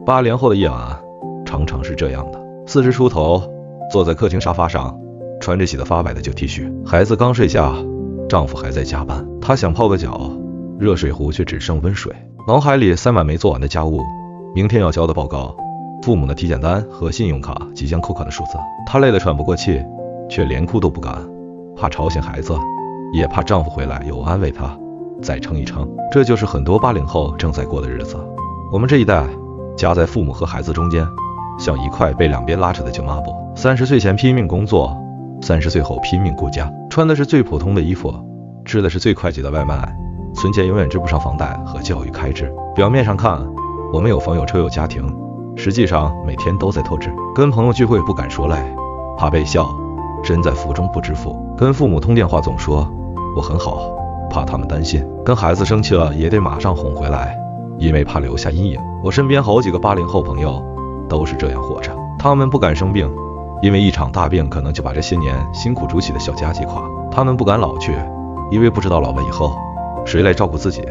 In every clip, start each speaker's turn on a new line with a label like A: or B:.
A: 80後的夜晚常常是這樣的：40出頭，坐在客廳沙發上，穿着洗得發白的舊 T 恤，孩子剛睡下，丈夫還在加班，她想泡個腳，熱水壺卻只剩溫水，腦海裡塞滿沒做完的家務，明天要交的報告，父母的体檢單和信用卡即将扣款的數字，她累得喘不過氣，卻連哭都不敢，怕吵醒孩子，也怕丈夫回來又安慰她，再撐一撐。這就是很多80後正在過的日子。我們這一代夾在父母和孩子中間，像一塊被两邊拉扯的舊抹布。30歲前拼命工作，30歲後拼命顧家，穿的是最普通的衣服，吃的是最会計的外賣，存錢永遠追不上房貸和教育開支。表面上看，我們有房有車有家庭，實際上每天都在透支。跟朋友聚會不敢說累，怕被笑，身在福中不知福。跟父母通電話總說我很好，怕他們擔心。跟孩子生气了也得馬上哄回來，因為怕留下陰影。我身邊好幾個80後朋友都是這樣活着，他們不敢生病，因為一場大病可能就把這些年辛苦築起的小家擊垮。他們不敢老去，因為不知道老了以後誰來照顧自己，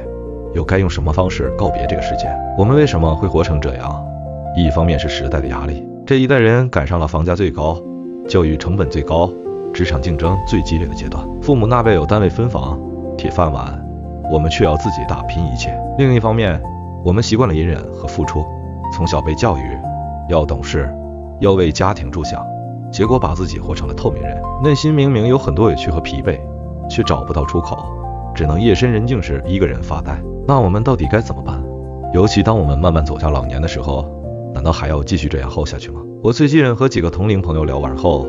A: 又該用什麼方式告別這個世界。我們為什麼會活成這樣？一方面是時代的壓力，這一代人趕上了房價最高、教育成本最高、職場競爭最激烈的階段。父母那輩有單位分房、鐵飯碗，我們卻要自己打拼一切。另一方面，我們習慣了隱忍和付出，從小被教育要懂事，要為家庭着想，結果把自己活成了透明人，內心明明有很多委屈和疲憊，卻找不到出口，只能夜深人靜時一個人發呆。那我們到底該怎麼辦？尤其當我們慢慢走向老年的時候，難道還要繼續這樣耗下去嗎？我最近和幾個同龄朋友聊完後，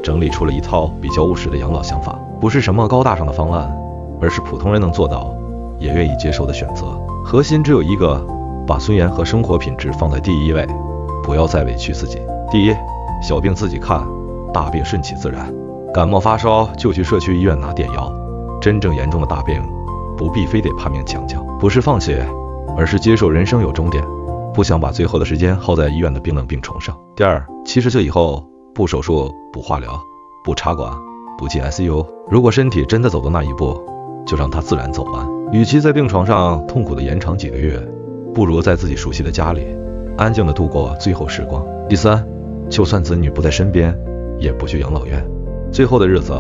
A: 整理出了一套比較務實的養老想法，不是什麼高大上的方案，而是普通人能做到也願意接受的选擇。核心只有一个，把尊嚴和生活品質放在第一位，不要再委屈自己。第一，小病自己看，大病順其自然。感冒發燒就去社區醫院拿點藥，真正嚴重的大病不必非得拼命搶救，不是放棄，而是接受人生有終點，不想把最後的時間耗在醫院的冰冷病床上。第二，70歲以後不手術不化療不插管不進 ICU， 如果身體真的走到那一步，就讓它自然走完。與其在病床上痛苦的延長幾個月，不如在自己熟悉的家裡安靜的度過最後時光。第三，就算子女不在身邊，也不去養老院，最後的日子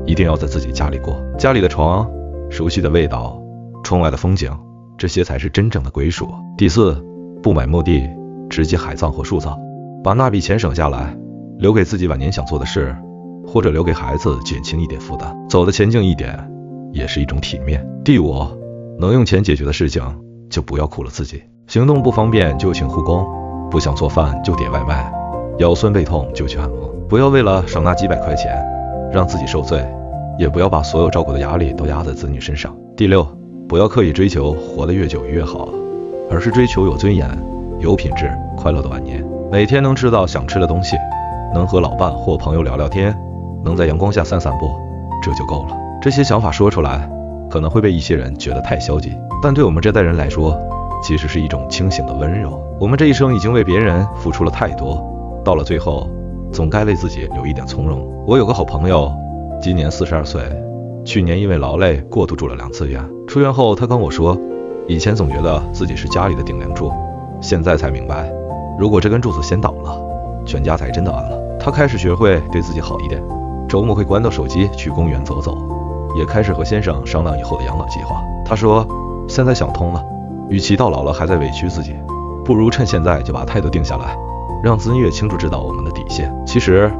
A: 一定要在自己家裡過。家裡的床、熟悉的味道、窗外的風景，這些才是真正的歸屬。第四，不買墓地，直接海葬或樹葬，把那筆錢省下來，留給自己晚年想做的事，或者留給孩子減輕一點負擔，走得前進一點，也是一種體面。第五，能用錢解決的事情就不要苦了自己。行動不方便就請護工，不想做飯就點外賣，腰痠背痛就去按摩。不要為了少拿幾百塊錢讓自己受罪，也不要把所有照顧的壓力都壓在子女身上。第六，不要刻意追求活得越久越好，而是追求有尊嚴、有品質、快樂的晚年。每天能吃到想吃的東西，能和老伴或朋友聊聊天，能在陽光下散散步，這就夠了。這些想法說出來可能會被一些人覺得太消極，但對我們這代人來說，其實是一種清醒的溫柔。我們這一生已經為別人付出了太多，到了最後總該為自己留一點從容。我有個好朋友，今年42歲，去年因為勞累過度住了2次院，出院後他跟我說，以前總覺得自己是家裡的頂梁柱，現在才明白，如果這根柱子先倒了，全家才真的完了。他開始學會對自己好一點，周末會關掉手機去公園走走，也開始和先生商量以後的養老計劃。他說現在想通了，與其到老了還在委屈自己，不如趁現在就把態度定下來，讓子女也清楚知道我們的底線。其實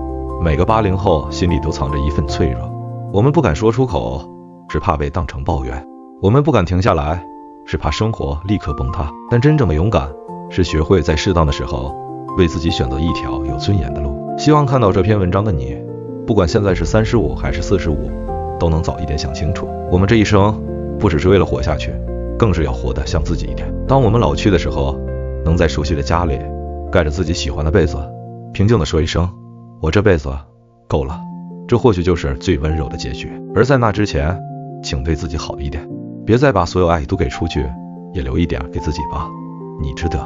A: 每個80後心裡都藏着一份脆弱，我們不敢說出口，是怕被當成抱怨，我們不敢停下來，是怕生活立刻崩塌。但真正的勇敢是學會在適當的時候為自己選擇一條有尊嚴的路。希望看到這篇文章的你，不管現在是35還是45，都能早一點想清楚，我們這一生不只是為了活下去，更是要活得像自己一點。當我們老去的時候，能在熟悉的家裡蓋着自己喜歡的被子，平靜地說一聲我這輩子夠了，這或許就是最溫柔的結局。而在那之前，請對自己好一點，別再把所有愛都給出去，也留一點給自己吧，你值得。